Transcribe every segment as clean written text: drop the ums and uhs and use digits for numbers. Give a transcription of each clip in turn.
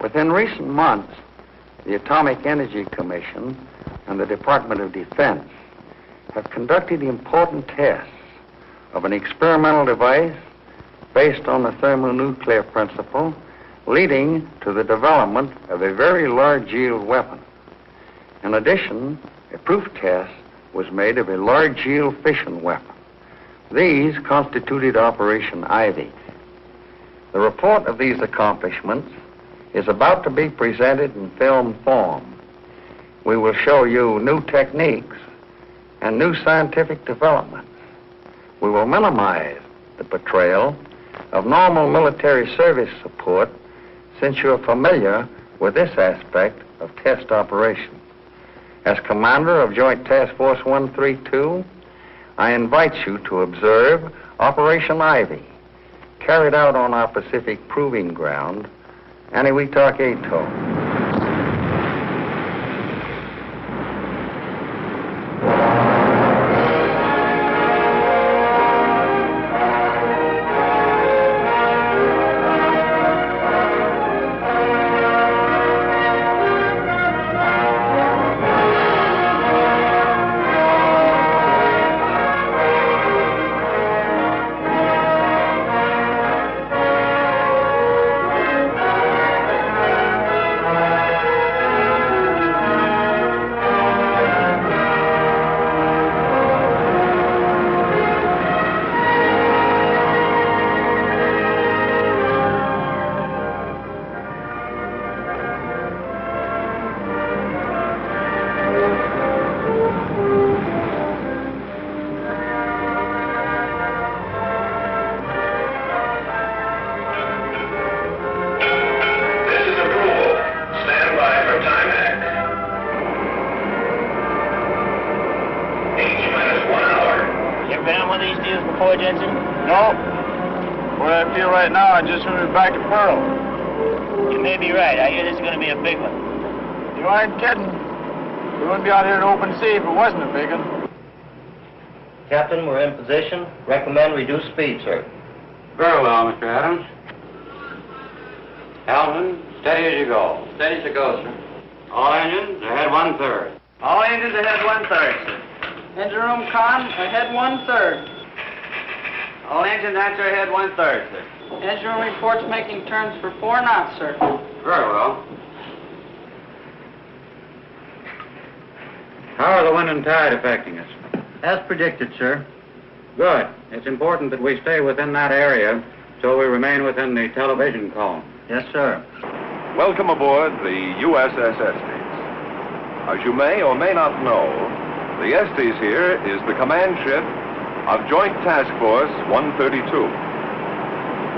Within recent months, the Atomic Energy Commission and the Department of Defense have conducted important tests of an experimental device based on the thermonuclear principle, leading to the development of a very large yield weapon. In addition, a proof test was made of a large yield fission weapon. These constituted Operation Ivy. The report of these accomplishments is about to be presented in film form. We will show you new techniques and new scientific developments. We will minimize the portrayal of normal military service support, since you are familiar with this aspect of test operations. As commander of Joint Task Force 132, I invite you to observe Operation Ivy, carried out on our Pacific Proving Ground, Enewetak Atoll. No. What I feel right now, I just want to be back at Pearl. You may be right. I hear this is going to be a big one. You ain't kidding. We wouldn't be out here in open sea if it wasn't a big one. Captain, we're in position. Recommend reduce speed, sir. Very well, Mr. Adams. Alvin, steady as you go. Steady as you go, sir. All engines ahead 1/3. All engines ahead 1/3, sir. Engine room con ahead 1/3. All engines answer ahead 1/3, sir. Engine room reports making turns for 4 knots, sir. Very well. How are the wind and tide affecting us? As predicted, sir. Good. It's important that we stay within that area so we remain within the television cone. Yes, sir. Welcome aboard the USS Estes. As you may or may not know, the Estes here is the command ship of Joint Task Force 132.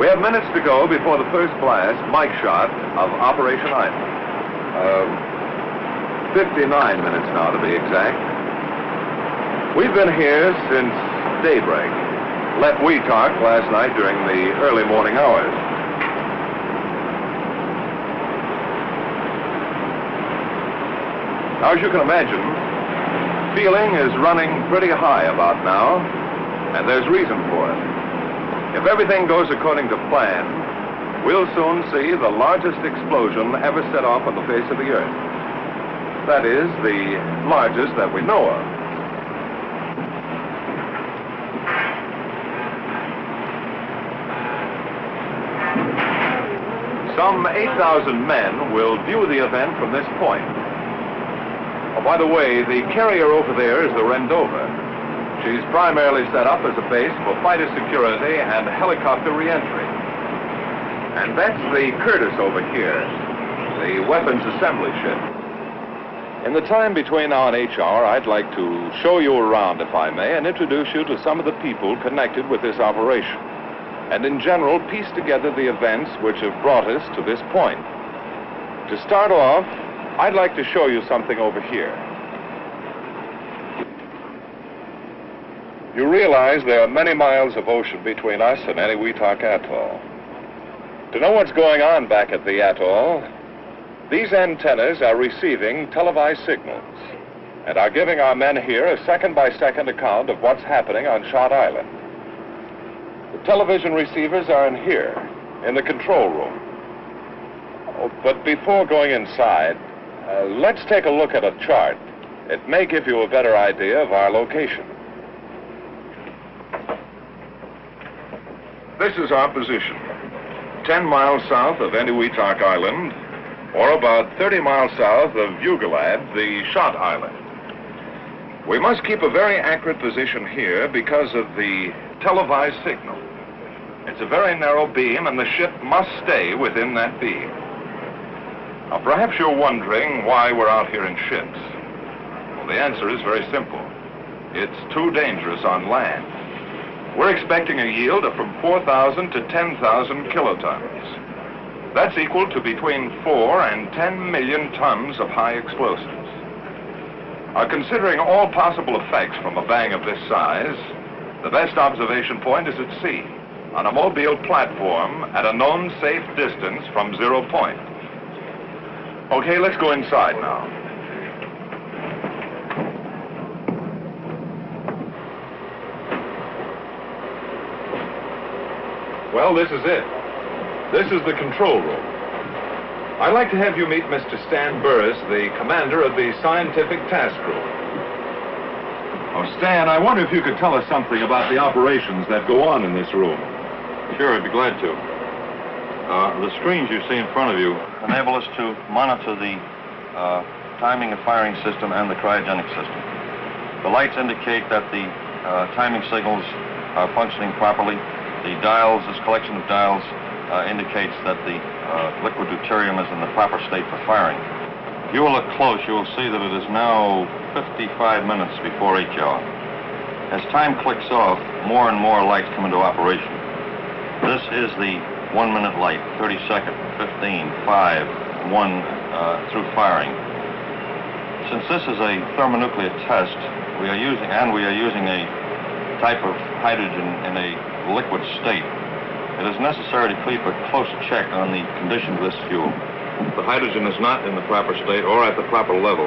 We have minutes to go before the first blast, mic shot, of Operation Ivy. 59 minutes now, to be exact. We've been here since daybreak. Left Wetak last night during the early morning hours. Now, as you can imagine, feeling is running pretty high about now, and there's reason for it. If everything goes according to plan, we'll soon see the largest explosion ever set off on the face of the Earth. That is, the largest that we know of. Some 8,000 men will view the event from this point. Oh, by the way, the carrier over there is the Rendova. She's primarily set up as a base for fighter security and helicopter reentry. And that's the Curtis over here, the weapons assembly ship. In the time between now and HR, I'd like to show you around, if I may, and introduce you to some of the people connected with this operation, and in general, piece together the events which have brought us to this point. To start off, I'd like to show you something over here. You realize there are many miles of ocean between us and Enewetak Atoll. To know what's going on back at the atoll, these antennas are receiving televised signals and are giving our men here a second-by-second account of what's happening on Shot Island. The television receivers are in here, in the control room. Oh, but before going inside, let's take a look at a chart. It may give you a better idea of our location. This is our position. 10 miles south of Enewetak Island, or about 30 miles south of Ugalad, the Shot Island. We must keep a very accurate position here because of the televised signal. It's a very narrow beam, and the ship must stay within that beam. Now, perhaps you're wondering why we're out here in ships. Well, the answer is very simple. It's too dangerous on land. We're expecting a yield of from 4,000 to 10,000 kilotons. That's equal to between 4 and 10 million tons of high explosives. Considering all possible effects from a bang of this size, the best observation point is at sea, on a mobile platform at a known safe distance from 0 point. Okay, let's go inside now. Well, this is it. This is the control room. I'd like to have you meet Mr. Stan Burris, the commander of the scientific task group. Oh, Stan, I wonder if you could tell us something about the operations that go on in this room. Sure, I'd be glad to. The screens you see in front of you enable us to monitor the timing and firing system and the cryogenic system. The lights indicate that the timing signals are functioning properly. The dials, this collection of dials, indicates that the liquid deuterium is in the proper state for firing. If you will look close, you will see that it is now 55 minutes before H hour. As time clicks off, more and more lights come into operation. This is the 1 minute light, 30 second, 15, 5, 1 through firing. Since this is a thermonuclear test, we are using a type of hydrogen in a liquid state. It is necessary to keep a close check on the condition of this fuel. The hydrogen is not in the proper state or at the proper level.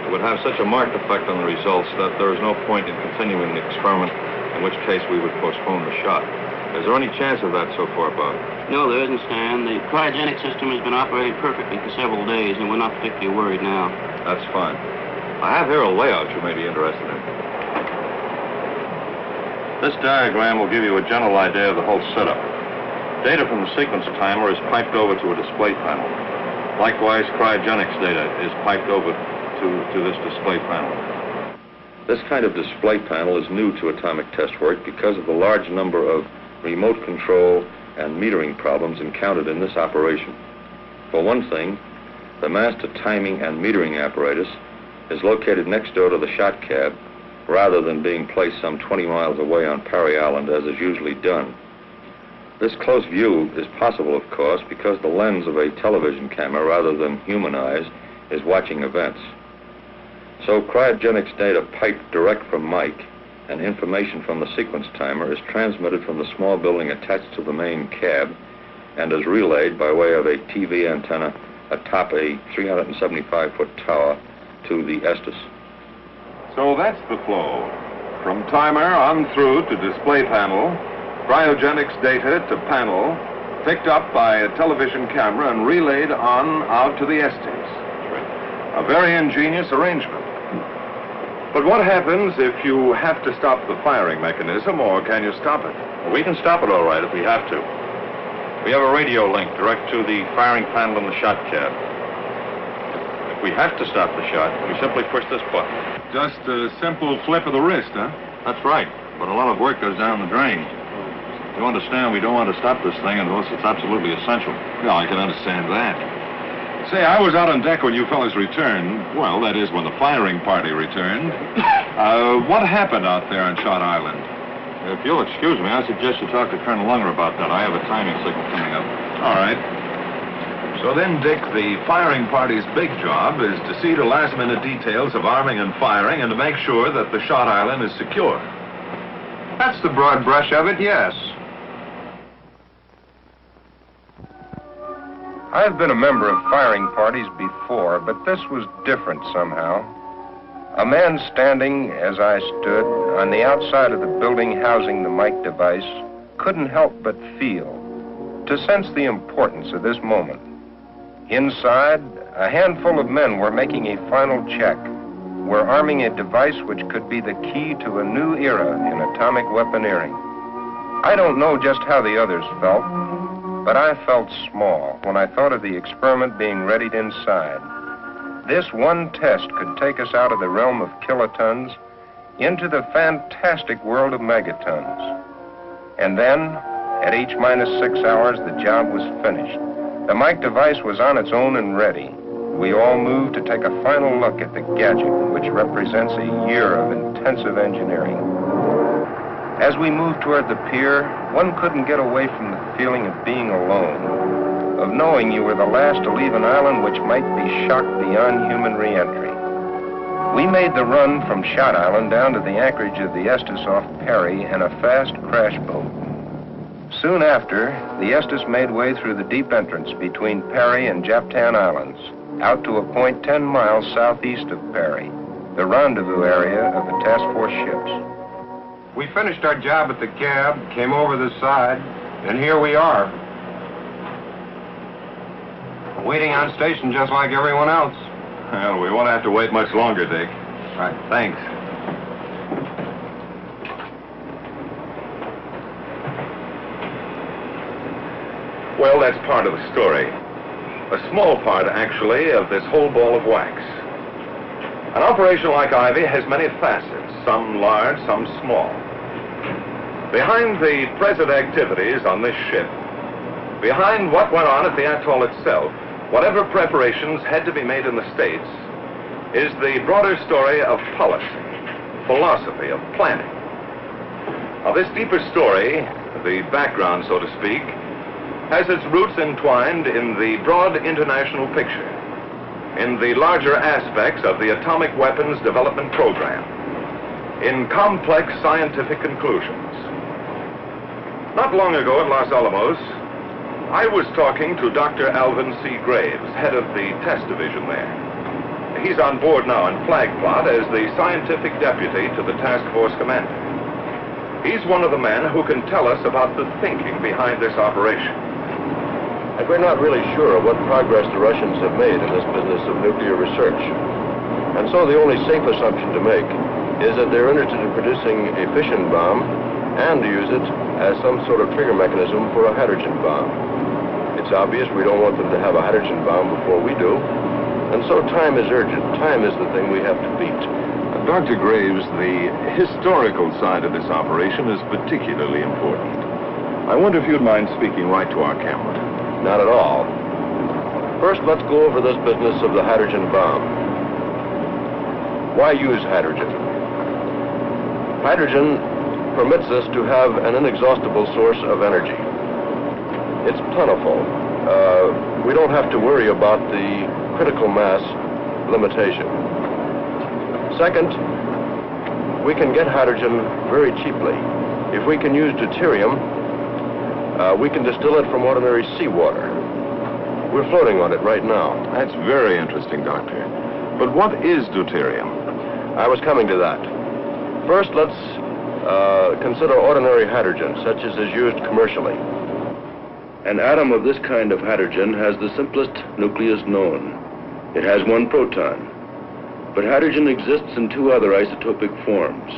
It would have such a marked effect on the results that there is no point in continuing the experiment, in which case we would postpone the shot. Is there any chance of that so far, Bob? No, there isn't, Stan. The cryogenic system has been operating perfectly for several days, and we're not particularly worried now. That's fine. I have here a layout you may be interested in. This diagram will give you a general idea of the whole setup. Data from the sequence timer is piped over to a display panel. Likewise, cryogenics data is piped over to this display panel. This kind of display panel is new to atomic test work because of the large number of remote control and metering problems encountered in this operation. For one thing, the master timing and metering apparatus is located next door to the shot cab, rather than being placed some 20 miles away on Parry Island, as is usually done. This close view is possible, of course, because the lens of a television camera, rather than human eyes, is watching events. So cryogenics data piped direct from Mike and information from the sequence timer is transmitted from the small building attached to the main cab and is relayed by way of a TV antenna atop a 375-foot tower to the Estes. So that's the flow. From timer on through to display panel, cryogenics data to panel, picked up by a television camera and relayed on out to the Estes. A very ingenious arrangement. But what happens if you have to stop the firing mechanism, or can you stop it? We can stop it all right if we have to. We have a radio link direct to the firing panel in the shot cab. If we have to stop the shot, we simply push this button. Just a simple flip of the wrist, huh? That's right, but a lot of work goes down the drain. You understand, we don't want to stop this thing unless it's absolutely essential. Well, I can understand that. Say, I was out on deck when you fellas returned. Well, that is, when the firing party returned. What happened out there on Shot Island? If you'll excuse me, I suggest you talk to Colonel Lunger about that. I have a timing signal coming up. All right. So then, Dick, the firing party's big job is to see to last-minute details of arming and firing and to make sure that the Shot Island is secure. That's the broad brush of it, yes. I've been a member of firing parties before, but this was different somehow. A man standing, as I stood, on the outside of the building housing the mic device couldn't help but feel, to sense the importance of this moment. Inside, a handful of men were making a final check. Were arming a device which could be the key to a new era in atomic weaponeering. I don't know just how the others felt, but I felt small when I thought of the experiment being readied inside. This one test could take us out of the realm of kilotons into the fantastic world of megatons. And then, at H-6 hours, the job was finished. The mic device was on its own and ready. We all moved to take a final look at the gadget, which represents a year of intensive engineering. As we moved toward the pier, one couldn't get away from the feeling of being alone, of knowing you were the last to leave an island which might be shocked beyond human re-entry. We made the run from Shot Island down to the anchorage of the Estes off Perry in a fast crash boat. Soon after, the Estes made way through the deep entrance between Perry and Japtan Islands, out to a point 10 miles southeast of Perry, the rendezvous area of the task force ships. We finished our job at the cab, came over the side, and here we are. Waiting on station just like everyone else. Well, we won't have to wait much longer, Dick. Right. Thanks. Well, that's part of the story. A small part, actually, of this whole ball of wax. An operation like Ivy has many facets, some large, some small. Behind the present activities on this ship, behind what went on at the atoll itself, whatever preparations had to be made in the States, is the broader story of policy, philosophy, of planning. Now, this deeper story, the background, so to speak, has its roots entwined in the broad international picture, in the larger aspects of the atomic weapons development program, in complex scientific conclusions. Not long ago at Los Alamos, I was talking to Dr. Alvin C. Graves, head of the test division there. He's on board now in Flag Plot as the scientific deputy to the task force commander. He's one of the men who can tell us about the thinking behind this operation. And we're not really sure of what progress the Russians have made in this business of nuclear research. And so the only safe assumption to make is that they're interested in producing a fission bomb and to use it as some sort of trigger mechanism for a hydrogen bomb. It's obvious we don't want them to have a hydrogen bomb before we do. And so time is urgent. Time is the thing we have to beat. Dr. Graves, the historical side of this operation is particularly important. I wonder if you'd mind speaking right to our camera. Not at all. First, let's go over this business of the hydrogen bomb. Why use hydrogen? Hydrogen permits us to have an inexhaustible source of energy. It's plentiful. We don't have to worry about the critical mass limitation. Second, we can get hydrogen very cheaply. If we can use deuterium, we can distill it from ordinary seawater. We're floating on it right now. That's very interesting, Doctor. But what is deuterium? I was coming to that. First, let's consider ordinary hydrogen, such as is used commercially. An atom of this kind of hydrogen has the simplest nucleus known. It has one proton. But hydrogen exists in two other isotopic forms.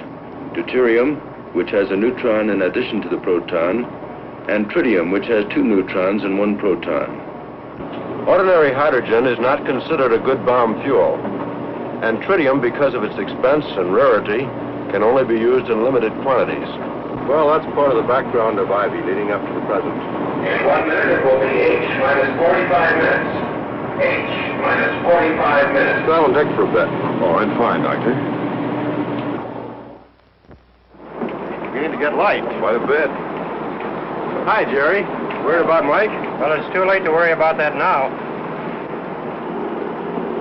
Deuterium, which has a neutron in addition to the proton, and tritium, which has two neutrons and one proton. Ordinary hydrogen is not considered a good bomb fuel. And tritium, because of its expense and rarity, can only be used in limited quantities. Well, that's part of the background of Ivy leading up to the present. In 1 minute, it will be H-45 minutes. H-45 minutes. Silent deck for a bit. All right, fine, Doctor. Beginning to get light. Quite a bit. Hi, Jerry. Worried about Mike? Well, it's too late to worry about that now.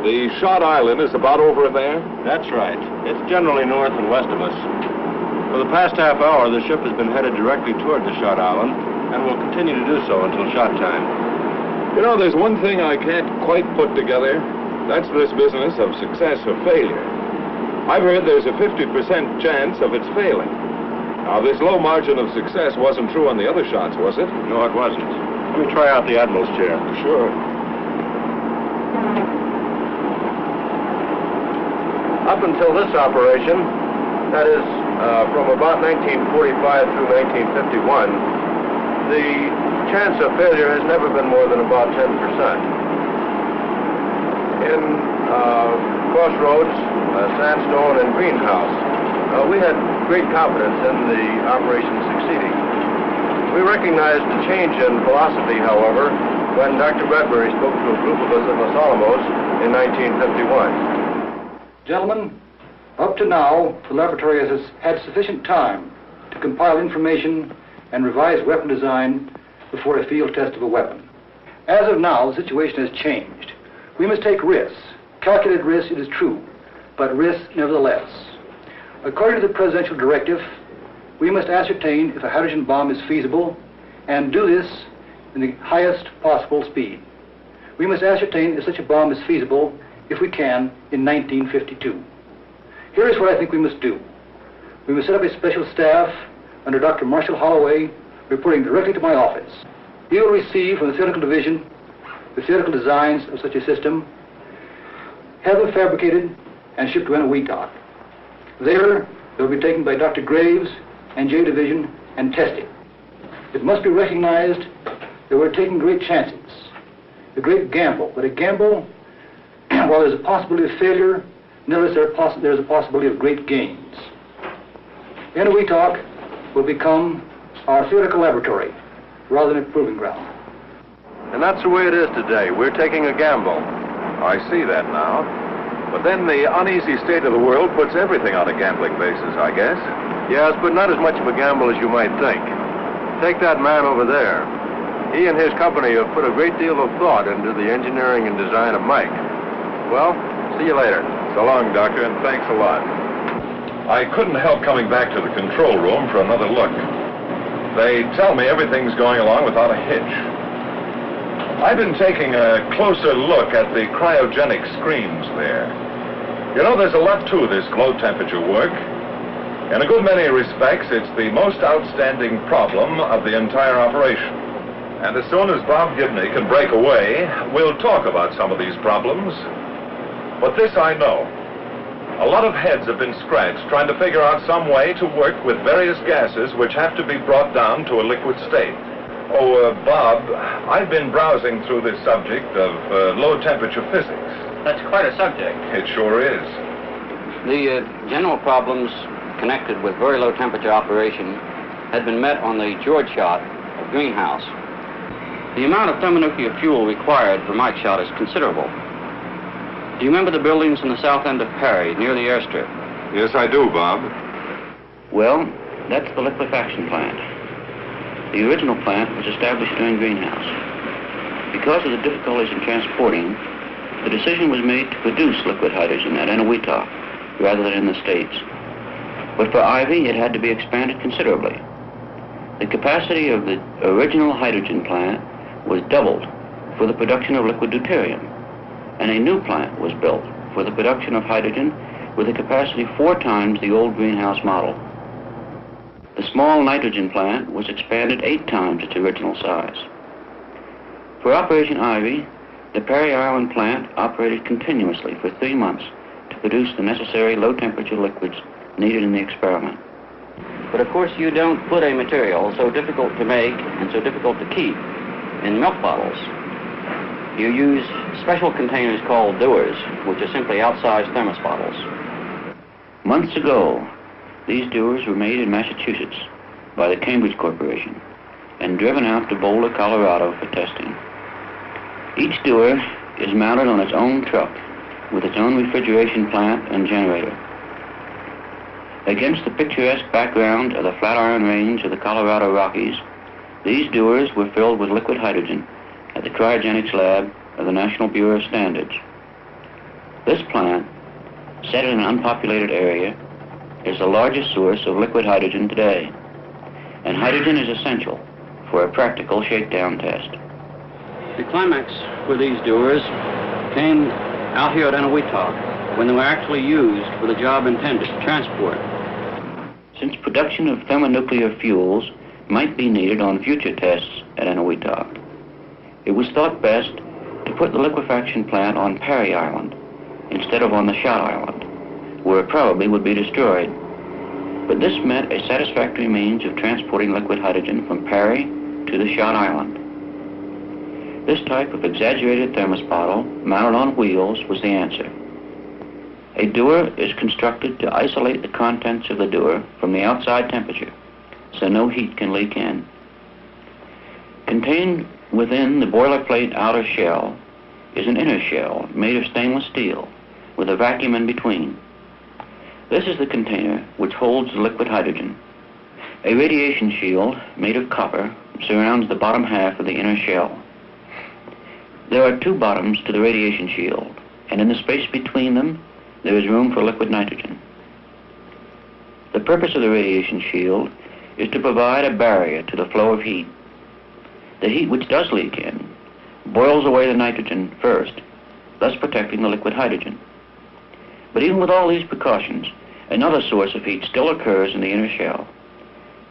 The Shot Island is about over there? That's right. It's generally north and west of us. For the past half hour, the ship has been headed directly toward the Shot Island, and will continue to do so until shot time. You know, there's one thing I can't quite put together. That's this business of success or failure. I've heard there's a 50% chance of its failing. Now, this low margin of success wasn't true on the other shots, was it? No, it wasn't. Let me try out the Admiral's chair. Sure. Up until this operation, that is, from about 1945 through 1951, the chance of failure has never been more than about 10%. In Crossroads, Sandstone, and Greenhouse, we had great confidence in the operation succeeding. We recognized the change in philosophy, however, when Dr. Bradbury spoke to a group of us at Los Alamos in 1951. Gentlemen, up to now, the laboratory has had sufficient time to compile information and revise weapon design before a field test of a weapon. As of now, the situation has changed. We must take risks. Calculated risks, it is true, but risks nevertheless. According to the presidential directive, we must ascertain if a hydrogen bomb is feasible and do this in the highest possible speed. We must ascertain if such a bomb is feasible, if we can, in 1952. Here is what I think we must do. We must set up a special staff under Dr. Marshall Holloway, reporting directly to my office. He will receive from the theoretical division the theoretical designs of such a system, have them fabricated, and shipped to Enewetak. There, they will be taken by Dr. Graves and J Division and tested. It must be recognized that we're taking great chances, a great gamble, but a gamble, while there's a possibility of failure, nevertheless there's a possibility of great gains. Enewetak will become our theoretical laboratory rather than a proving ground. And that's the way it is today. We're taking a gamble. I see that now. But then the uneasy state of the world puts everything on a gambling basis, I guess. Yes, but not as much of a gamble as you might think. Take that man over there. He and his company have put a great deal of thought into the engineering and design of Mike. Well, see you later. So long, Doctor, and thanks a lot. I couldn't help coming back to the control room for another look. They tell me everything's going along without a hitch. I've been taking a closer look at the cryogenic screens there. You know, there's a lot to this low temperature work. In a good many respects, it's the most outstanding problem of the entire operation. And as soon as Bob Gibney can break away, we'll talk about some of these problems. But this I know. A lot of heads have been scratched trying to figure out some way to work with various gases which have to be brought down to a liquid state. Oh, Bob, I've been browsing through this subject of low-temperature physics. That's quite a subject. It sure is. The general problems connected with very low-temperature operation had been met on the George shot of Greenhouse. The amount of thermonuclear fuel required for Mike's shot is considerable. Do you remember the buildings in the south end of Perry, near the airstrip? Yes, I do, Bob. Well, that's the liquefaction plant. The original plant was established during Greenhouse. Because of the difficulties in transporting, the decision was made to produce liquid hydrogen at Enewetak rather than in the States. But for Ivy, it had to be expanded considerably. The capacity of the original hydrogen plant was doubled for the production of liquid deuterium, and a new plant was built for the production of hydrogen with a capacity 4 times the old Greenhouse model. The small nitrogen plant was expanded 8 times its original size. For Operation Ivy, the Perry Island plant operated continuously for 3 months to produce the necessary low-temperature liquids needed in the experiment. But of course, you don't put a material so difficult to make and so difficult to keep in milk bottles. You use special containers called dewars, which are simply outsized thermos bottles. Months ago, these dewars were made in Massachusetts by the Cambridge Corporation and driven out to Boulder, Colorado for testing. Each dewar is mounted on its own truck with its own refrigeration plant and generator. Against the picturesque background of the Flatiron Range of the Colorado Rockies, these dewars were filled with liquid hydrogen at the cryogenics lab of the National Bureau of Standards. This plant, set in an unpopulated area, is the largest source of liquid hydrogen today, and hydrogen is essential for a practical shakedown test. The climax for these dewars came out here at Enewetak when they were actually used for the job intended, transport. Since production of thermonuclear fuels might be needed on future tests at Enewetak, it was thought best to put the liquefaction plant on Parry Island instead of on the Shot Island, where it probably would be destroyed. But this meant a satisfactory means of transporting liquid hydrogen from Parry to the Shot Island. This type of exaggerated thermos bottle mounted on wheels was the answer. A dewar is constructed to isolate the contents of the dewar from the outside temperature, so no heat can leak in. Contained within the boilerplate outer shell is an inner shell made of stainless steel with a vacuum in between. This is the container which holds the liquid hydrogen. A radiation shield made of copper surrounds the bottom half of the inner shell. There are two bottoms to the radiation shield, and in the space between them there is room for liquid nitrogen. The purpose of the radiation shield is to provide a barrier to the flow of heat. The heat which does leak in boils away the nitrogen first, thus protecting the liquid hydrogen. But even with all these precautions, another source of heat still occurs in the inner shell.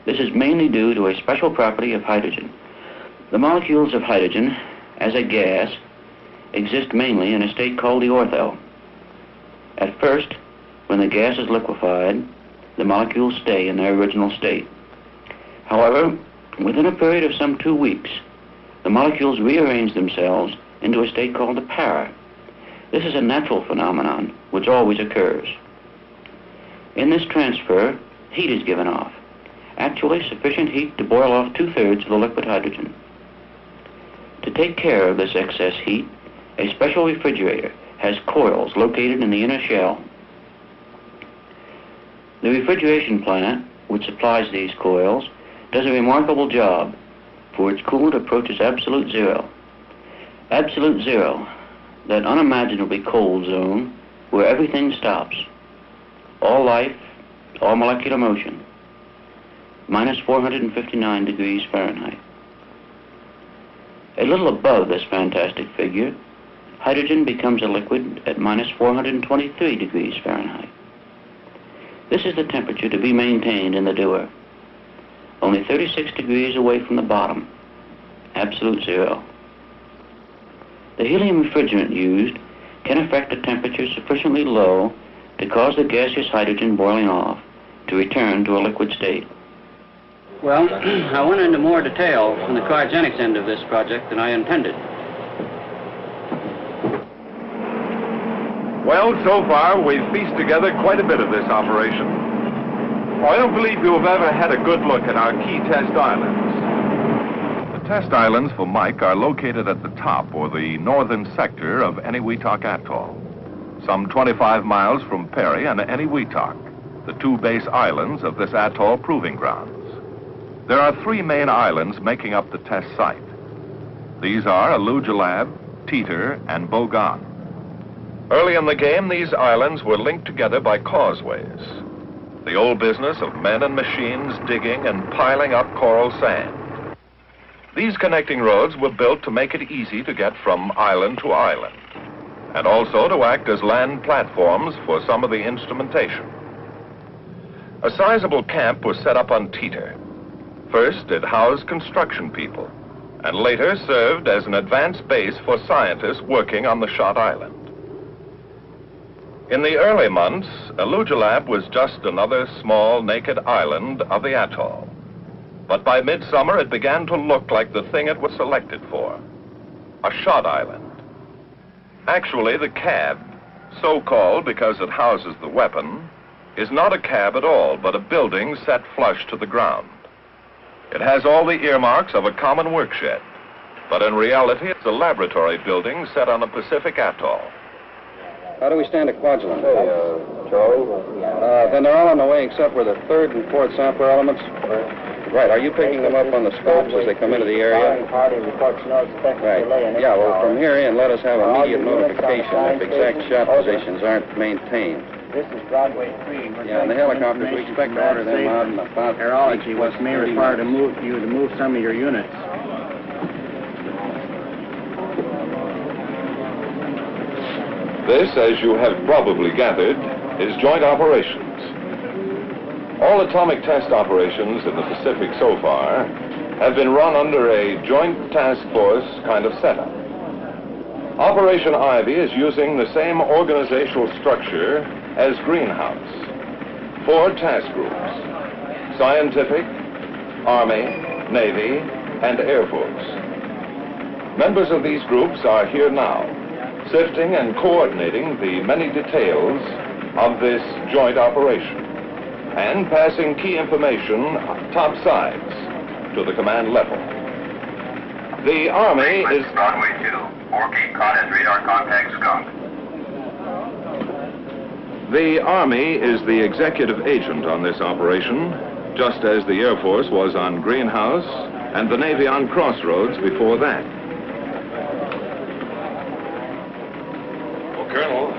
This is mainly due to a special property of hydrogen. The molecules of hydrogen, as a gas, exist mainly in a state called the ortho. At first, when the gas is liquefied, the molecules stay in their original state. However, within a period of some 2 weeks, the molecules rearrange themselves into a state called the para. This is a natural phenomenon which always occurs. In this transfer, heat is given off, actually sufficient heat to boil off 2/3 of the liquid hydrogen. To take care of this excess heat, a special refrigerator has coils located in the inner shell. The refrigeration plant, which supplies these coils, does a remarkable job, for its coolant approaches absolute zero. Absolute zero, that unimaginably cold zone where everything stops. All life, all molecular motion. Minus 459 degrees Fahrenheit. A little above this fantastic figure, hydrogen becomes a liquid at minus 423 degrees Fahrenheit. This is the temperature to be maintained in the dewar. Only 36 degrees away from the bottom. Absolute zero. The helium refrigerant used can affect a temperature sufficiently low to cause the gaseous hydrogen boiling off to return to a liquid state. Well, I went into more detail on the cryogenics end of this project than I intended. Well, so far, we've pieced together quite a bit of this operation. I don't believe you have ever had a good look at our key test islands. The test islands for Mike are located at the top, or the northern sector, of Enewetak Atoll, some 25 miles from Parry and Enewetak, the two base islands of this atoll proving grounds. There are 3 main islands making up the test site. These are Enewetak, Teeter, and Bogan. Early in the game, these islands were linked together by causeways. The old business of men and machines digging and piling up coral sand. These connecting roads were built to make it easy to get from island to island, and also to act as land platforms for some of the instrumentation. A sizable camp was set up on Teeter. First, it housed construction people, and later served as an advanced base for scientists working on the Shot Island. In the early months, Enewetak was just another small, naked island of the atoll. But by midsummer, it began to look like the thing it was selected for, a Shot Island. Actually, the cab, so called because it houses the weapon, is not a cab at all, but a building set flush to the ground. It has all the earmarks of a common workshed, but in reality, it's a laboratory building set on a Pacific atoll. How do we stand at Kwajalein? Charlie? Then they're all on the way except for the 3rd and 4th sample elements? Right. Are you picking them up on the scopes as they come into the area? Right. Yeah, well, from here in, let us have immediate notification if exact shot positions aren't maintained. This is Broadway 3. Yeah, and the helicopters, we expect to order them out in about... Aerology, which may require you to move some of your units. This, as you have probably gathered, is joint operations. All atomic test operations in the Pacific so far have been run under a joint task force kind of setup. Operation Ivy is using the same organizational structure as Greenhouse. 4 task groups: Scientific, Army, Navy, and Air Force. Members of these groups are here now, sifting and coordinating the many details of this joint operation and passing key information topsides to the command level. The Army is... Broadway 2, 4K Con has radar contact skunk. The Army is the executive agent on this operation, just as the Air Force was on Greenhouse and the Navy on Crossroads before that. Oh, Colonel.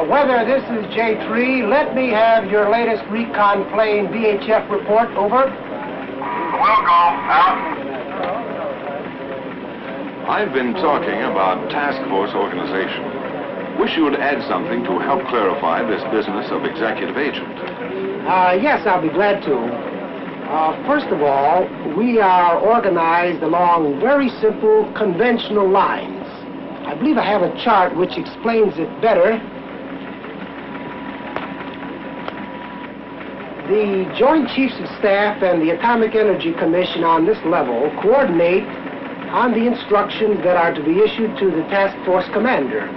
Whether this is J3, let me have your latest recon plane VHF report, over. Will go, out. I've been talking about task force organization. Wish you would add something to help clarify this business of executive agent. Yes, I'll be glad to. First of all, we are organized along very simple, conventional lines. I believe I have a chart which explains it better. The Joint Chiefs of Staff and the Atomic Energy Commission on this level coordinate on the instructions that are to be issued to the task force commander.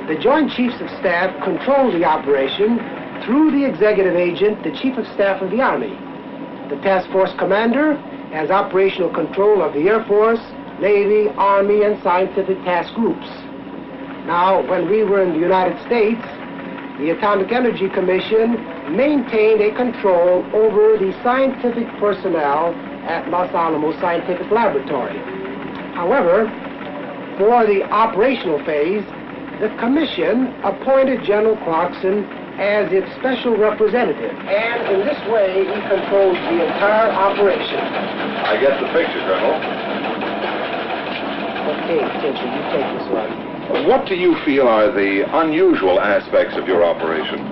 The Joint Chiefs of Staff control the operation through the executive agent, the Chief of Staff of the Army. The task force commander has operational control of the Air Force, Navy, Army, and scientific task groups. Now, when we were in the United States, the Atomic Energy Commission maintained a control over the scientific personnel at Los Alamos Scientific Laboratory. However, for the operational phase, the Commission appointed General Clarkson as its special representative, and in this way, he controls the entire operation. I get the picture, Colonel. Okay, attention, you take this one. What do you feel are the unusual aspects of your operation?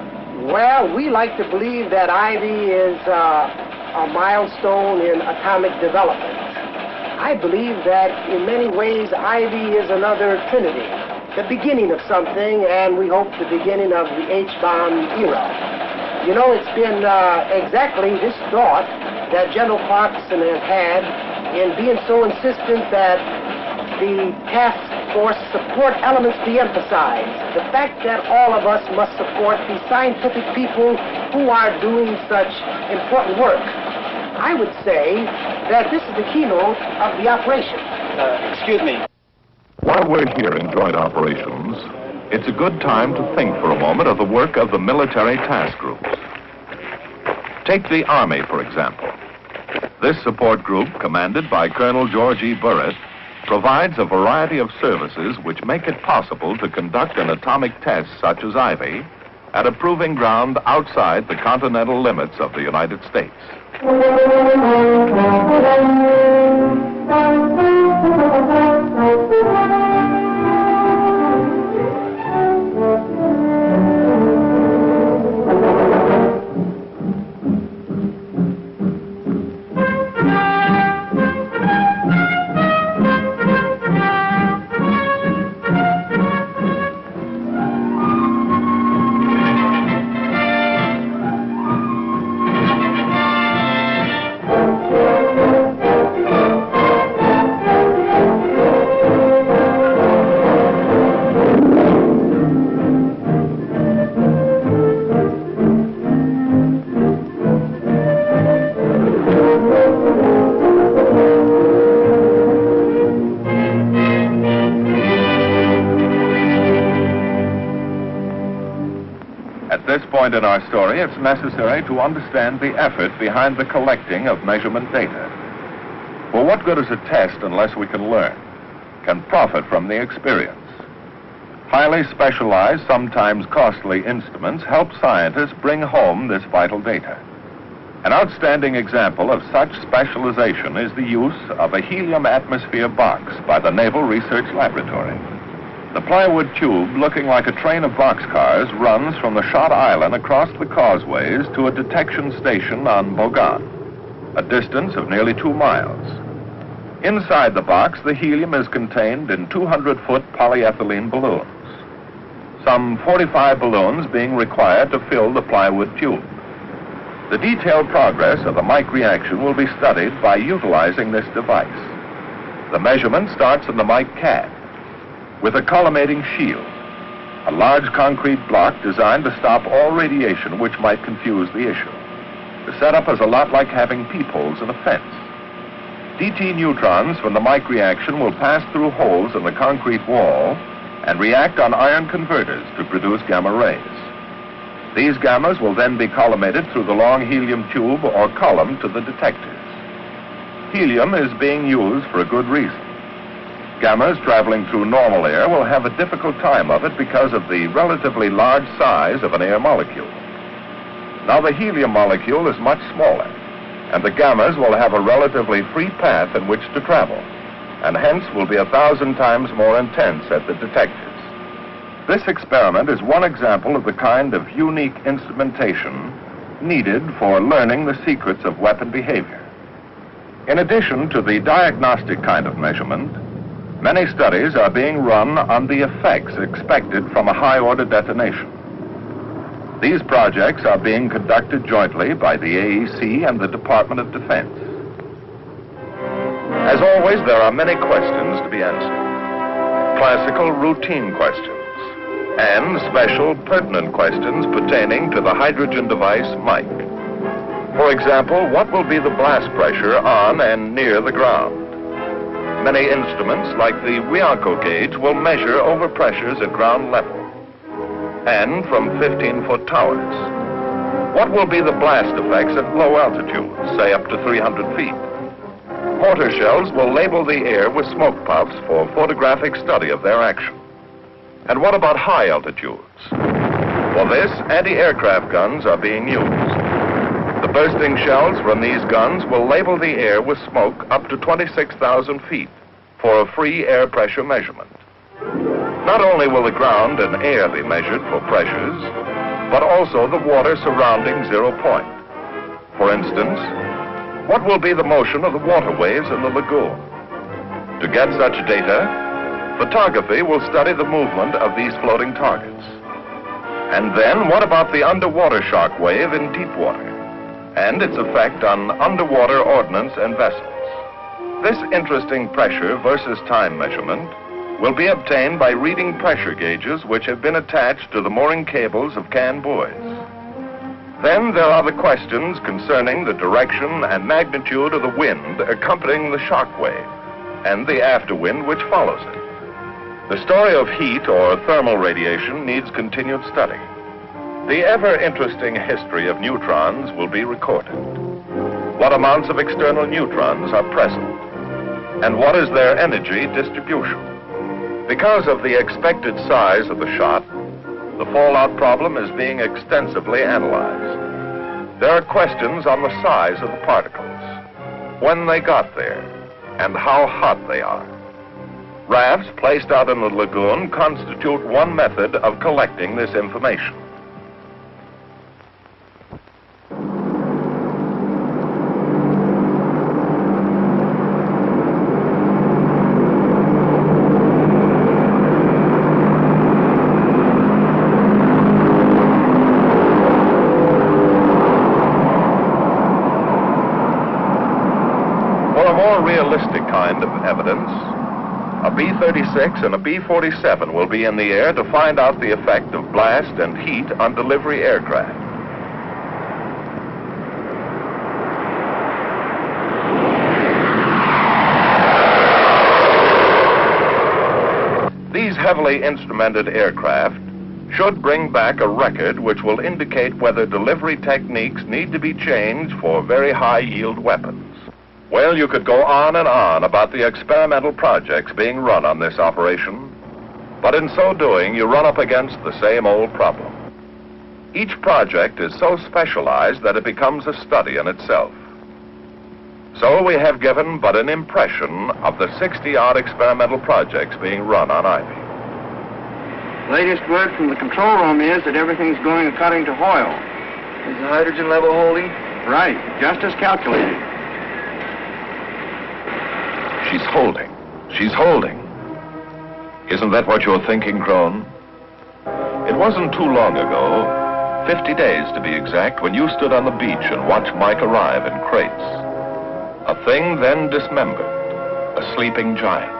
Well, we like to believe that Ivy is a milestone in atomic development. I believe that in many ways Ivy is another Trinity, the beginning of something, and we hope the beginning of the H-bomb era. You know, it's been exactly this thought that General Clarkson has had in being so insistent that the task force support elements be emphasized. The fact that all of us must support the scientific people who are doing such important work. I would say that this is the keynote of the operation. Excuse me. While we're here in joint operations, it's a good time to think for a moment of the work of the military task groups. Take the Army, for example. This support group, commanded by Colonel George E. Burrett, provides a variety of services which make it possible to conduct an atomic test such as Ivy at a proving ground outside the continental limits of the United States. In our story, it's necessary to understand the effort behind the collecting of measurement data. For what good is a test unless we can learn, can profit from the experience? Highly specialized, sometimes costly instruments help scientists bring home this vital data. An outstanding example of such specialization is the use of a helium atmosphere box by the Naval Research Laboratory. The plywood tube, looking like a train of boxcars, runs from the shot island across the causeways to a detection station on Bogan, a distance of nearly 2 miles. Inside the box, the helium is contained in 200-foot polyethylene balloons, some 45 balloons being required to fill the plywood tube. The detailed progress of the mic reaction will be studied by utilizing this device. The measurement starts in the mic cad with a collimating shield, a large concrete block designed to stop all radiation which might confuse the issue. The setup is a lot like having peepholes in a fence. DT neutrons from the mic reaction will pass through holes in the concrete wall and react on iron converters to produce gamma rays. These gammas will then be collimated through the long helium tube or column to the detectors. Helium is being used for a good reason. Gammas traveling through normal air will have a difficult time of it because of the relatively large size of an air molecule. Now the helium molecule is much smaller, and the gammas will have a relatively free path in which to travel, and hence will be 1,000 times more intense at the detectors. This experiment is one example of the kind of unique instrumentation needed for learning the secrets of weapon behavior. In addition to the diagnostic kind of measurement, many studies are being run on the effects expected from a high-order detonation. These projects are being conducted jointly by the AEC and the Department of Defense. As always, there are many questions to be answered. Classical routine questions and special pertinent questions pertaining to the hydrogen device mic. For example, what will be the blast pressure on and near the ground? Many instruments, like the Wianco gauge, will measure overpressures at ground level and from 15-foot towers. What will be the blast effects at low altitudes, say up to 300 feet? Mortar shells will label the air with smoke puffs for photographic study of their action. And what about high altitudes? For this, anti-aircraft guns are being used. The bursting shells from these guns will label the air with smoke up to 26,000 feet for a free air pressure measurement. Not only will the ground and air be measured for pressures, but also the water surrounding 0 point. For instance, what will be the motion of the water waves in the lagoon? To get such data, photography will study the movement of these floating targets. And then what about the underwater shock wave in deep water and its effect on underwater ordnance and vessels? This interesting pressure versus time measurement will be obtained by reading pressure gauges which have been attached to the mooring cables of can buoys. Then there are the questions concerning the direction and magnitude of the wind accompanying the shock wave and the afterwind which follows it. The story of heat or thermal radiation needs continued study. The ever-interesting history of neutrons will be recorded. What amounts of external neutrons are present? And what is their energy distribution? Because of the expected size of the shot, the fallout problem is being extensively analyzed. There are questions on the size of the particles, when they got there, and how hot they are. Rafts placed out in the lagoon constitute one method of collecting this information. For a more realistic kind of evidence, a B-36 and a B-47 will be in the air to find out the effect of blast and heat on delivery aircraft. These heavily instrumented aircraft should bring back a record which will indicate whether delivery techniques need to be changed for very high-yield weapons. Well, you could go on and on about the experimental projects being run on this operation, but in so doing, you run up against the same old problem. Each project is so specialized that it becomes a study in itself. So we have given but an impression of the 60-odd experimental projects being run on Ivy. Latest word from the control room is that everything's going according to Hoyle. Is the hydrogen level holding? Right, just as calculated. She's holding. She's holding. Isn't that what you're thinking, Crone? It wasn't too long ago, 50 days to be exact, when you stood on the beach and watched Mike arrive in crates. A thing then dismembered, a sleeping giant,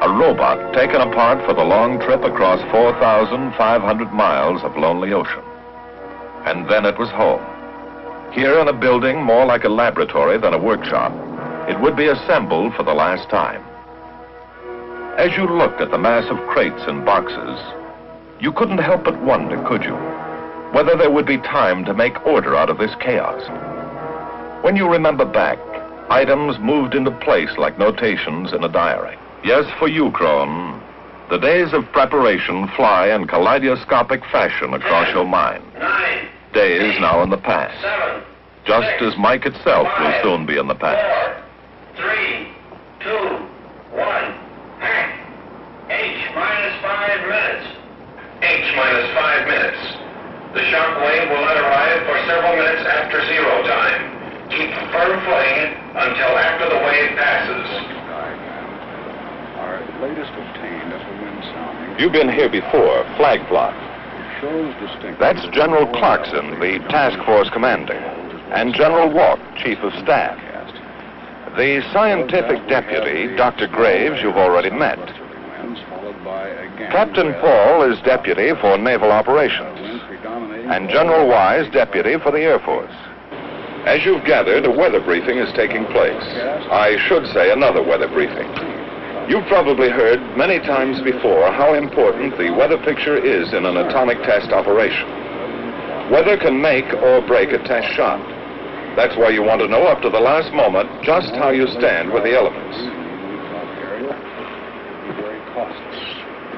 a robot taken apart for the long trip across 4,500 miles of lonely ocean. And then it was home. Here in a building more like a laboratory than a workshop, it would be assembled for the last time. As you looked at the mass of crates and boxes, you couldn't help but wonder, could you, whether there would be time to make order out of this chaos. When you remember back, items moved into place like notations in a diary. Yes, for you, Crone, the days of preparation fly in kaleidoscopic fashion across your mind. Days now in the past, just as Mike itself will soon be in the past. 3, 2, 1, act. H minus 5 minutes. H minus 5 minutes. The shock wave will not arrive for several minutes after 0 time. Keep firm footing until after the wave passes. Our latest obtained wind sounding. You've been here before, flag plot. Shows distinct. That's General Clarkson, the task force commander, and General Walk, chief of staff. The scientific deputy, Dr. Graves, you've already met. Captain Paul is deputy for naval operations, and General Wise deputy for the Air Force. As you've gathered, a weather briefing is taking place. I should say another weather briefing. You've probably heard many times before how important the weather picture is in an atomic test operation. Weather can make or break a test shot. That's why you want to know up to the last moment just how you stand with the elements.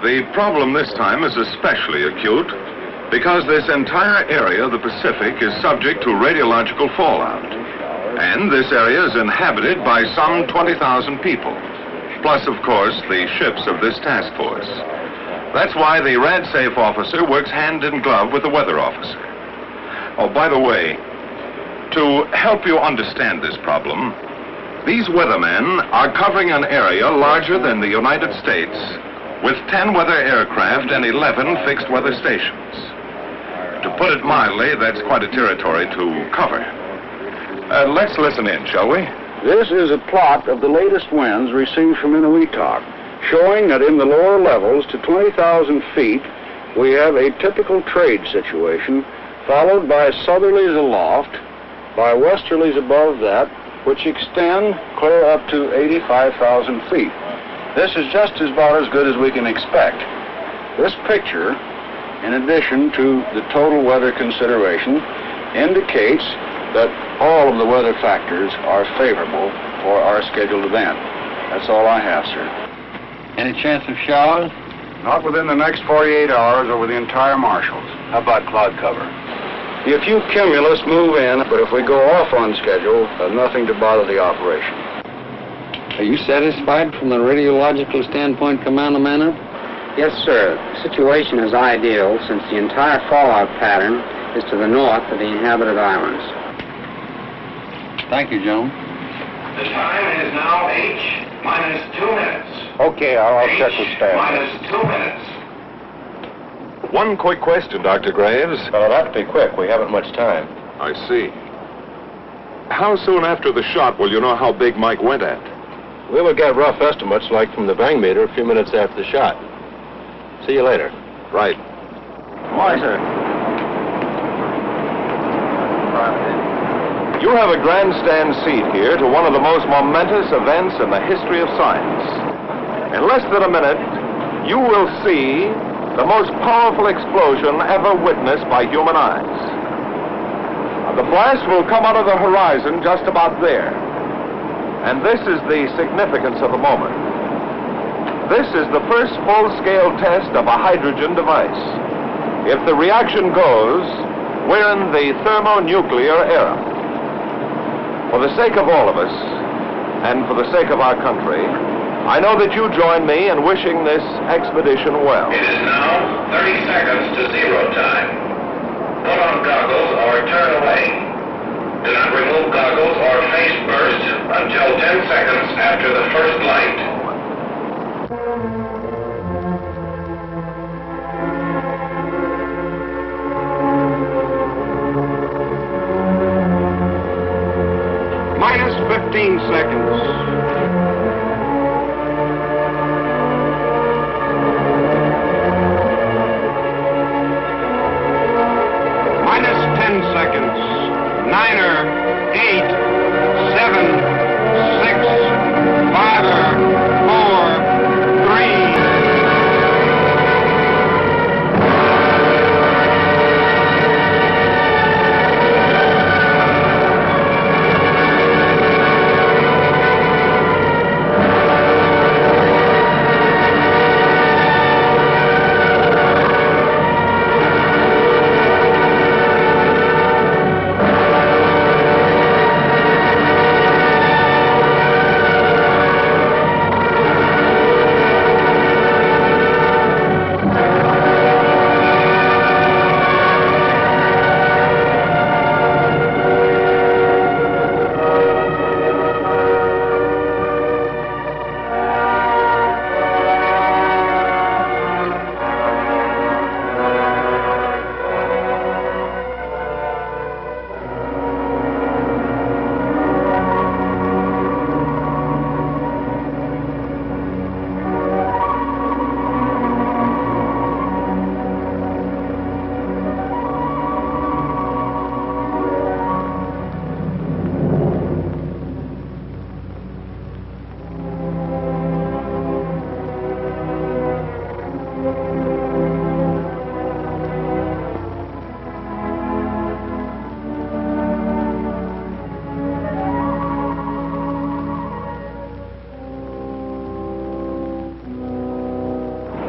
The problem this time is especially acute because this entire area of the Pacific is subject to radiological fallout. And this area is inhabited by some 20,000 people, plus, of course, the ships of this task force. That's why the RadSafe officer works hand in glove with the weather officer. Oh, by the way, to help you understand this problem, these weathermen are covering an area larger than the United States with 10 weather aircraft and 11 fixed weather stations. To put it mildly, that's quite a territory to cover. Let's listen in, shall we? This is a plot of the latest winds received from Enewetak, showing that in the lower levels to 20,000 feet, we have a typical trade situation, followed by southerlies aloft, by westerlies above that, which extend clear up to 85,000 feet. This is just about as good as we can expect. This picture, in addition to the total weather consideration, indicates that all of the weather factors are favorable for our scheduled event. That's all I have, sir. Any chance of showers? Not within the next 48 hours over the entire Marshalls. How about cloud cover? A few cumulus move in, but if we go off on schedule, nothing to bother the operation. Are you satisfied from the radiological standpoint, Commander Manor? Yes, sir. The situation is ideal since the entire fallout pattern is to the north of the inhabited islands. Thank you, gentlemen. The time is now H minus 2 minutes. Okay, I'll check with staff. Minus 2 minutes. One quick question, Dr. Graves. Well, it'll have to be quick. We haven't much time. I see. How soon after the shot will you know how big Mike went at? We will get rough estimates, like from the bang meter, a few minutes after the shot. See you later. Right. Why, sir? You have a grandstand seat here to one of the most momentous events in the history of science. In less than a minute, you will see the most powerful explosion ever witnessed by human eyes. The blast will come out of the horizon just about there. And this is the significance of the moment. This is the first full-scale test of a hydrogen device. If the reaction goes, we're in the thermonuclear era. For the sake of all of us, and for the sake of our country, I know that you join me in wishing this expedition well. It is now 30 seconds to 0 time. Put on goggles or turn away. Do not remove goggles or face burst until 10 seconds after the first light. Minus 15 seconds. Minus 10 seconds. 9er, 8, 7, 6, 5er, 4, 3.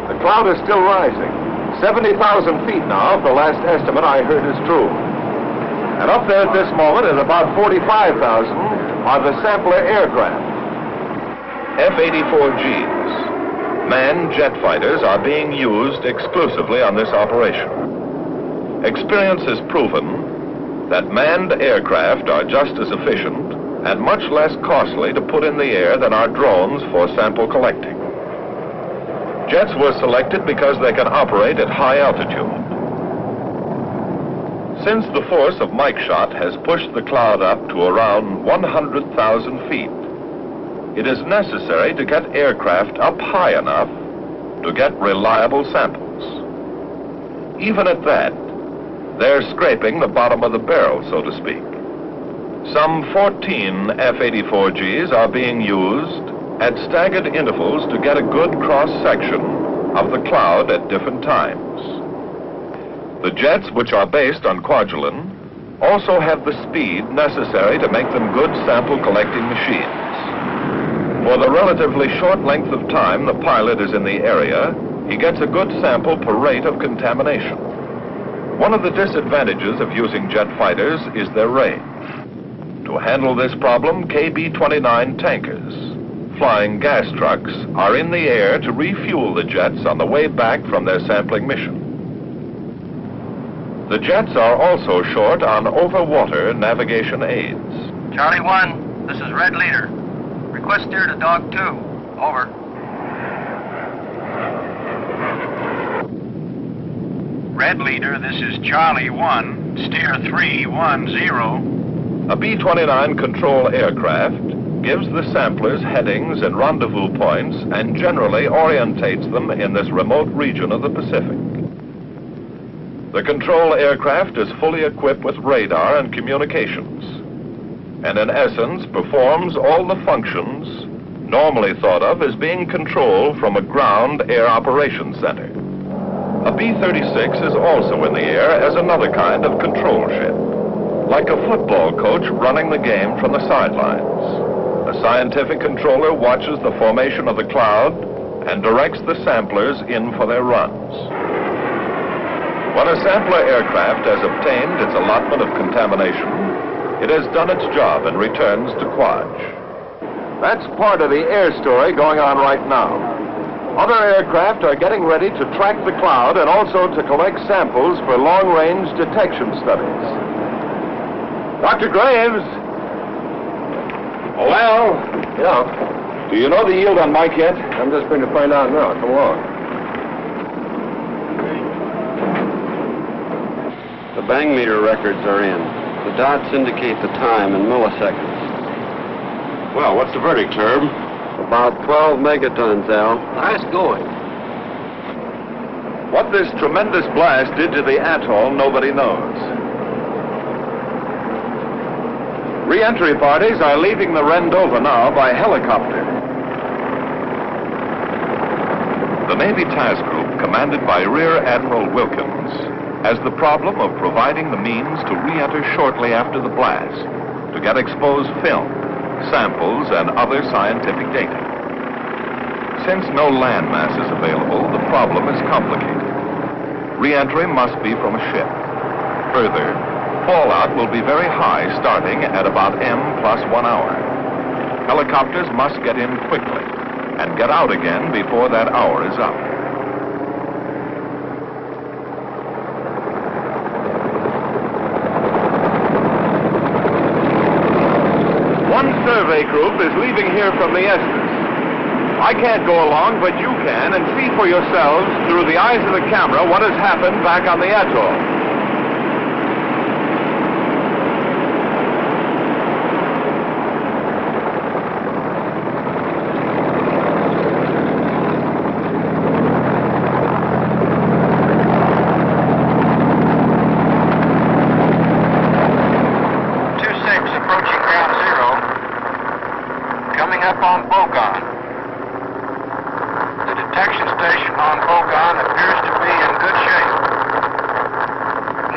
The cloud is still rising. 70,000 feet now, if the last estimate I heard is true. And up there at this moment is about 45,000 are the sampler aircraft. F-84Gs, manned jet fighters, are being used exclusively on this operation. Experience has proven that manned aircraft are just as efficient and much less costly to put in the air than are drones for sample collecting. Jets were selected because they can operate at high altitude. Since the force of Mike shot has pushed the cloud up to around 100,000 feet, it is necessary to get aircraft up high enough to get reliable samples. Even at that, they're scraping the bottom of the barrel, so to speak. Some 14 F-84Gs are being used at staggered intervals to get a good cross-section of the cloud at different times. The jets, which are based on Kwajalein, also have the speed necessary to make them good sample-collecting machines. For the relatively short length of time the pilot is in the area, he gets a good sample per rate of contamination. One of the disadvantages of using jet fighters is their range. To handle this problem, KB-29 tankers, flying gas trucks, are in the air to refuel the jets on the way back from their sampling mission. The jets are also short on over-water navigation aids. Charlie 1, this is Red Leader. Request steer to Dog 2. Over. Red Leader, this is Charlie 1. Steer 310. A B-29 control aircraft gives the samplers headings and rendezvous points and generally orientates them in this remote region of the Pacific. The control aircraft is fully equipped with radar and communications, and in essence performs all the functions normally thought of as being controlled from a ground air operations center. A B-36 is also in the air as another kind of control ship, like a football coach running the game from the sidelines. A scientific controller watches the formation of the cloud and directs the samplers in for their runs. When a sampler aircraft has obtained its allotment of contamination, it has done its job and returns to Kwaj. That's part of the air story going on right now. Other aircraft are getting ready to track the cloud and also to collect samples for long-range detection studies. Dr. Graves? Well? Yeah? Do you know the yield on Mike yet? I'm just going to find out now. Come along. The bang meter records are in. The dots indicate the time in milliseconds. Well, what's the verdict, Herb? About 12 megatons, Al. Nice going. What this tremendous blast did to the atoll, nobody knows. Re-entry parties are leaving the Rendova now by helicopter. The Navy Task Group, commanded by Rear Admiral Wilkins, has the problem of providing the means to re-enter shortly after the blast to get exposed film, samples, and other scientific data. Since no land mass is available, the problem is complicated. Re-entry must be from a ship. Further, fallout will be very high, starting at about M+1 hour. Helicopters must get in quickly and get out again before that hour is up. One survey group is leaving here from the Estes. I can't go along, but you can, and see for yourselves, through the eyes of the camera, what has happened back on the atoll. Approaching ground zero. Coming up on Bogon. The detection station on Bogon appears to be in good shape.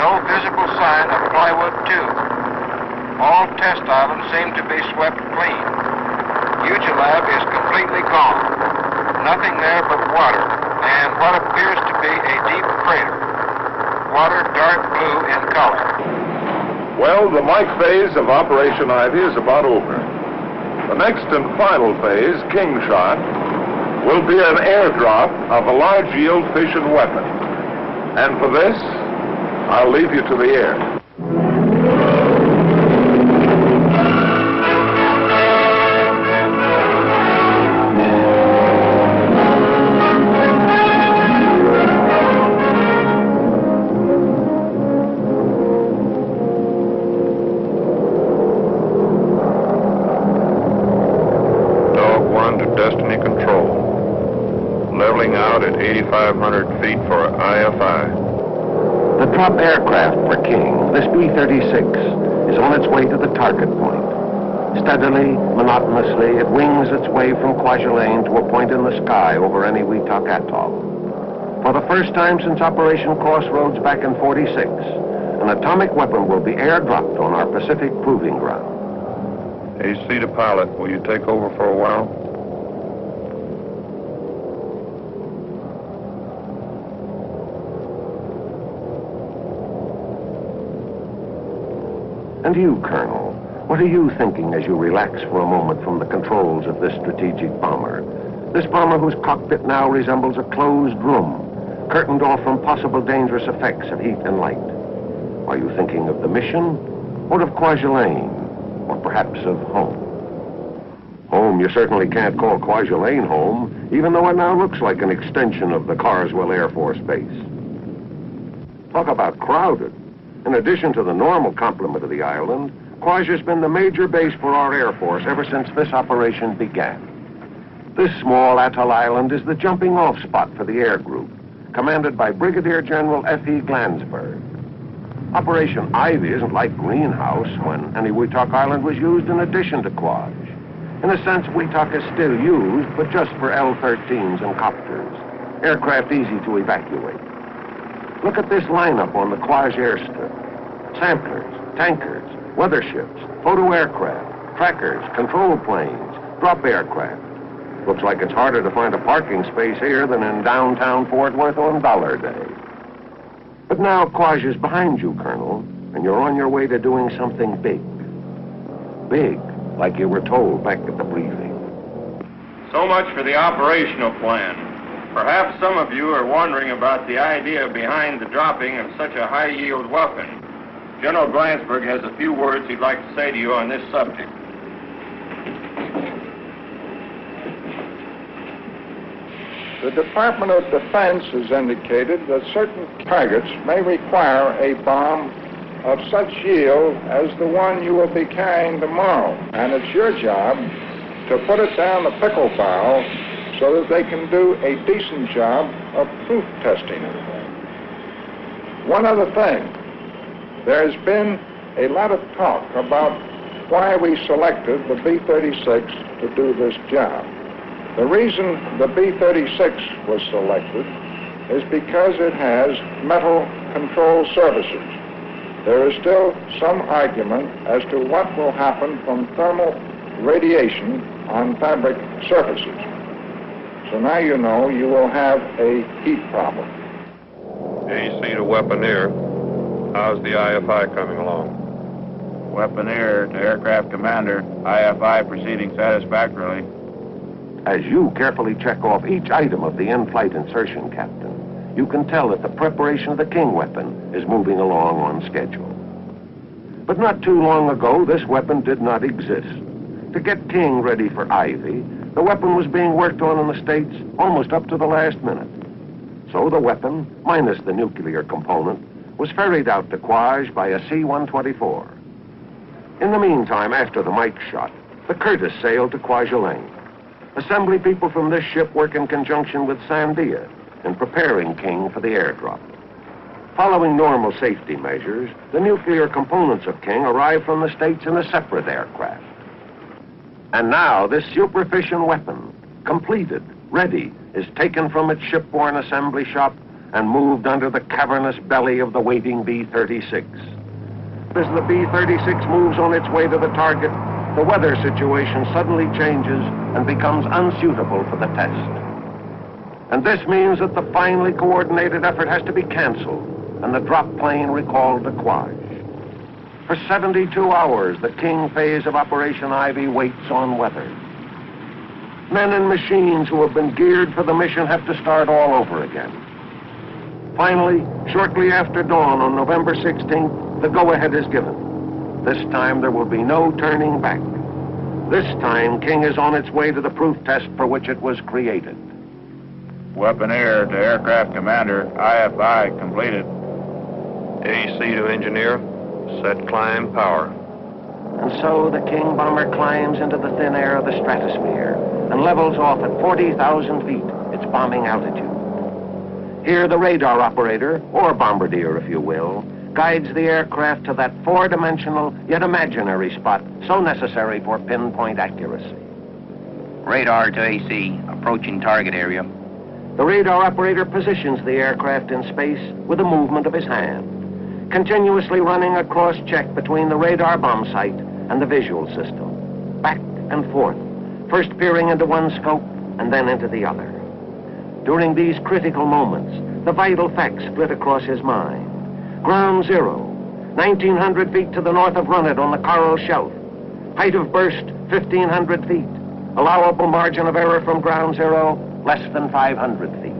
No visible sign of plywood tube. All test islands seem to be swept clean. Ugilab is completely gone. Nothing there but water and what appears to be a deep crater. Water dark blue in color. Well, the Mike phase of Operation Ivy is about over. The next and final phase, King Shot, will be an airdrop of a large yield fission weapon. And for this, I'll leave you to the air. Destiny Control. Leveling out at 8,500 feet for IFI. The drop aircraft for King, this B-36, is on its way to the target point. Steadily, monotonously, it wings its way from Kwajalein to a point in the sky over Enewetak Atoll. For the first time since Operation Crossroads back in '46, an atomic weapon will be airdropped on our Pacific proving ground. AC to pilot, will you take over for a while? And you, Colonel, what are you thinking as you relax for a moment from the controls of this strategic bomber? This bomber whose cockpit now resembles a closed room, curtained off from possible dangerous effects of heat and light. Are you thinking of the mission, or of Kwajalein, or perhaps of home? Home, you certainly can't call Kwajalein home, even though it now looks like an extension of the Carswell Air Force Base. Talk about crowded. In addition to the normal complement of the island, Kwaja's been the major base for our Air Force ever since this operation began. This small atoll island is the jumping-off spot for the air group, commanded by Brigadier General F.E. Glansberg. Operation Ivy isn't like Greenhouse, when Enewetak Island was used in addition to Kwaj. In a sense, Wetak is still used, but just for L-13s and copters, aircraft easy to evacuate. Look at this lineup on the Kwaj airstrip. Samplers, tankers, weather ships, photo aircraft, trackers, control planes, drop aircraft. Looks like it's harder to find a parking space here than in downtown Fort Worth on Dollar Day. But now Kwaj is behind you, Colonel, and you're on your way to doing something big. Big, like you were told back at the briefing. So much for the operational plan. Perhaps some of you are wondering about the idea behind the dropping of such a high-yield weapon. General Glansberg has a few words he'd like to say to you on this subject. The Department of Defense has indicated that certain targets may require a bomb of such yield as the one you will be carrying tomorrow. And it's your job to put it down the pickle barrel so that they can do a decent job of proof testing it. One other thing, there's been a lot of talk about why we selected the B-36 to do this job. The reason the B-36 was selected is because it has metal control surfaces. There is still some argument as to what will happen from thermal radiation on fabric surfaces. So now you know you will have a heat problem. AC to Weaponeer. How's the IFI coming along? Weaponeer to aircraft commander. IFI proceeding satisfactorily. As you carefully check off each item of the in-flight insertion, Captain, you can tell that the preparation of the King weapon is moving along on schedule. But not too long ago, this weapon did not exist. To get King ready for Ivy, the weapon was being worked on in the States almost up to the last minute. So the weapon, minus the nuclear component, was ferried out to Quaj by a C-124. In the meantime, after the Mike shot, the Curtis sailed to Kwajalein. Assembly people from this ship work in conjunction with Sandia in preparing King for the airdrop. Following normal safety measures, the nuclear components of King arrived from the States in a separate aircraft. And now this super-fission weapon, completed, ready, is taken from its shipborne assembly shop and moved under the cavernous belly of the waiting B-36. As the B-36 moves on its way to the target, the weather situation suddenly changes and becomes unsuitable for the test. And this means that the finely coordinated effort has to be canceled and the drop plane recalled to Quaj. For 72 hours, the King phase of Operation Ivy waits on weather. Men and machines who have been geared for the mission have to start all over again. Finally, shortly after dawn on November 16th, the go-ahead is given. This time there will be no turning back. This time, King is on its way to the proof test for which it was created. Weaponeer to aircraft commander. IFI completed. AC to engineer. Set climb power. And so the King bomber climbs into the thin air of the stratosphere and levels off at 40,000 feet, its bombing altitude. Here the radar operator, or bombardier if you will, guides the aircraft to that four-dimensional yet imaginary spot so necessary for pinpoint accuracy. Radar to AC, approaching target area. The radar operator positions the aircraft in space with a movement of his hand, continuously running a cross-check between the radar bomb sight and the visual system, back and forth, first peering into one scope and then into the other. During these critical moments, the vital facts flit across his mind. Ground zero, 1,900 feet to the north of Runnet on the Coral Shelf. Height of burst, 1,500 feet. Allowable margin of error from ground zero, less than 500 feet.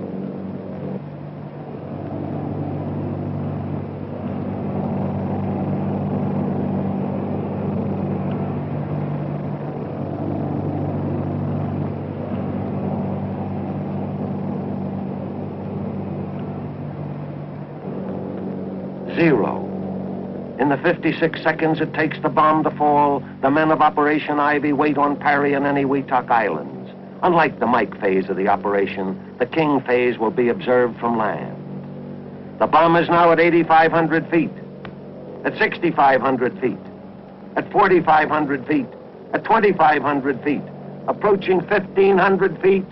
Zero. In the 56 seconds it takes the bomb to fall, the men of Operation Ivy wait on Parry and Enewetak Islands. Unlike the Mike phase of the operation, the King phase will be observed from land. The bomb is now at 8,500 feet, at 6,500 feet, at 4,500 feet, at 2,500 feet, approaching 1,500 feet.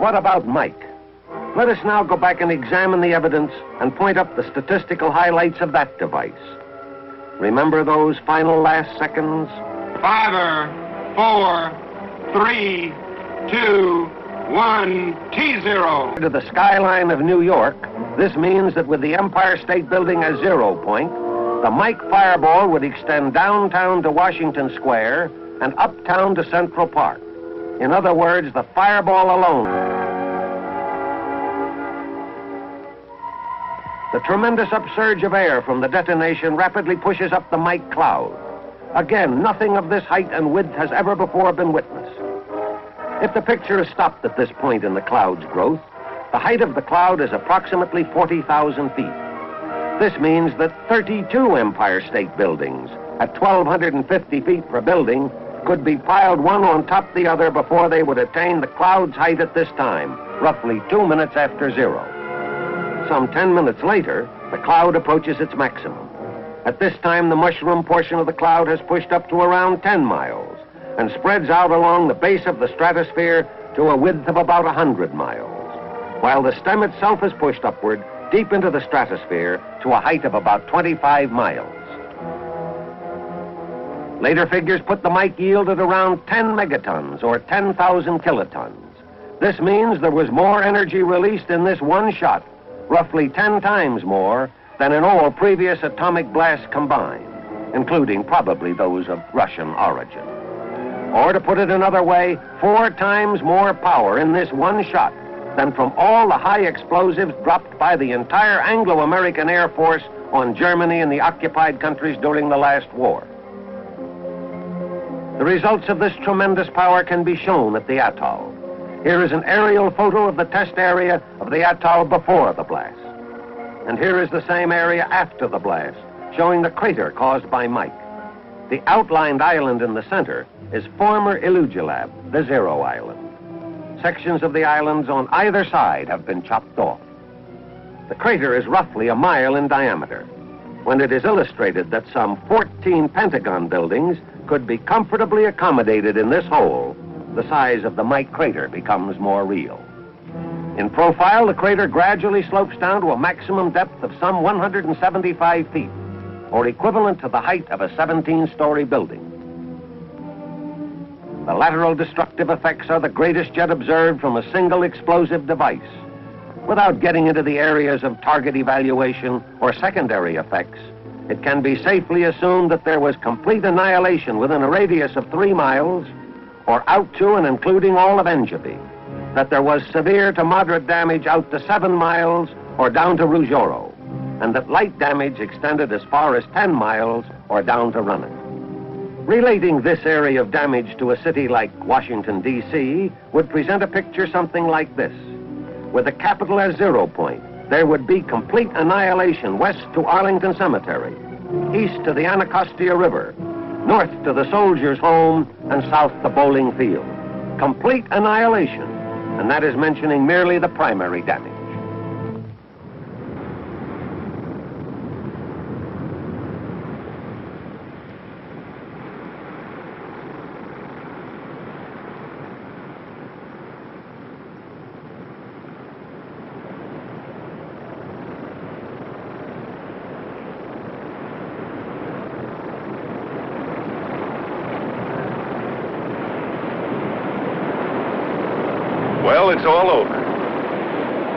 what about Mike? Let us now go back and examine the evidence and point up the statistical highlights of that device. Remember those final last seconds? 5, 4, 3, 2, 1, T0. To the skyline of New York, this means that with the Empire State Building as 0 point, the Mike fireball would extend downtown to Washington Square and uptown to Central Park. In other words, the fireball alone. The tremendous upsurge of air from the detonation rapidly pushes up the Mike cloud. Again, nothing of this height and width has ever before been witnessed. If the picture is stopped at this point in the cloud's growth, the height of the cloud is approximately 40,000 feet. This means that 32 Empire State Buildings at 1,250 feet per building could be piled one on top the other before they would attain the cloud's height at this time, roughly 2 minutes after 0. Some 10 minutes later, the cloud approaches its maximum. At this time, the mushroom portion of the cloud has pushed up to around 10 miles and spreads out along the base of the stratosphere to a width of about 100 miles, while the stem itself is pushed upward deep into the stratosphere to a height of about 25 miles. Later figures put the Mike yield at around 10 megatons, or 10,000 kilotons. This means there was more energy released in this one shot, roughly 10 times more than in all previous atomic blasts combined, including probably those of Russian origin. Or to put it another way, 4 times more power in this one shot than from all the high explosives dropped by the entire Anglo-American Air Force on Germany and the occupied countries during the last war. The results of this tremendous power can be shown at the atoll. Here is an aerial photo of the test area of the atoll before the blast. And here is the same area after the blast, showing the crater caused by Mike. The outlined island in the center is former Illugelab, the 0 island. Sections of the islands on either side have been chopped off. The crater is roughly a mile in diameter. When it is illustrated that some 14 Pentagon buildings could be comfortably accommodated in this hole, the size of the Mike crater becomes more real. In profile, the crater gradually slopes down to a maximum depth of some 175 feet, or equivalent to the height of a 17-story building. The lateral destructive effects are the greatest yet observed from a single explosive device. Without getting into the areas of target evaluation or secondary effects, it can be safely assumed that there was complete annihilation within a radius of 3 miles, or out to and including all of Enjabie, that there was severe to moderate damage out to 7 miles or down to Rujoro, and that light damage extended as far as 10 miles or down to Runnock. Relating this area of damage to a city like Washington, D.C. would present a picture something like this. With the capital as 0 point, there would be complete annihilation west to Arlington Cemetery, east to the Anacostia River, north to the Soldiers' Home, and south to Bowling Field. Complete annihilation, and that is mentioning merely the primary damage. Well, it's all over.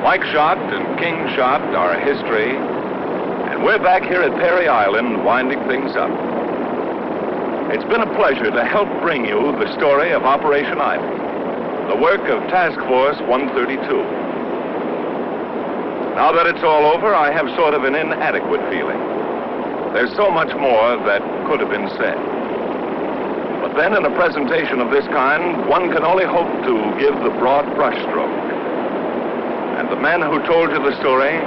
Mike shot and King shot are history, and we're back here at Perry Island winding things up. It's been a pleasure to help bring you the story of Operation Island, the work of Task Force 132. Now that it's all over, I have sort of an inadequate feeling. There's so much more that could have been said. But then in a presentation of this kind, one can only hope to give the broad brushstroke. And the men who told you the story,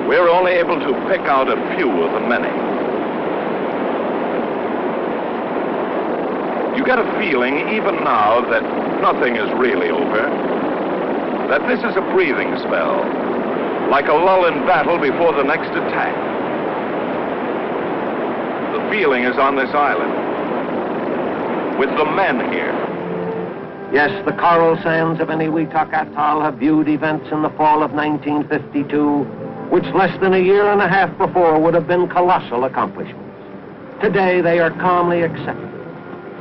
we're only able to pick out a few of the many. You get a feeling, even now, that nothing is really over, that this is a breathing spell, like a lull in battle before the next attack. The feeling is on this island, with the men here. Yes, the coral sands of Enewetak Atoll have viewed events in the fall of 1952, which less than a year and a half before would have been colossal accomplishments. Today, they are calmly accepted.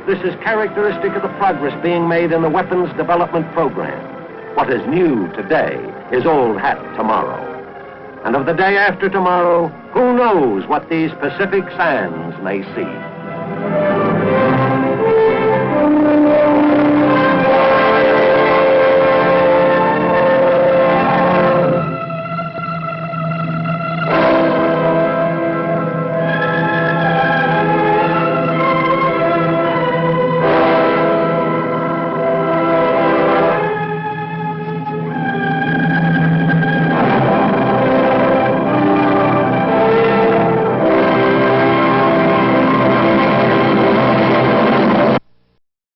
This is characteristic of the progress being made in the weapons development program. What is new today is old hat tomorrow. And of the day after tomorrow, who knows what these Pacific sands may see?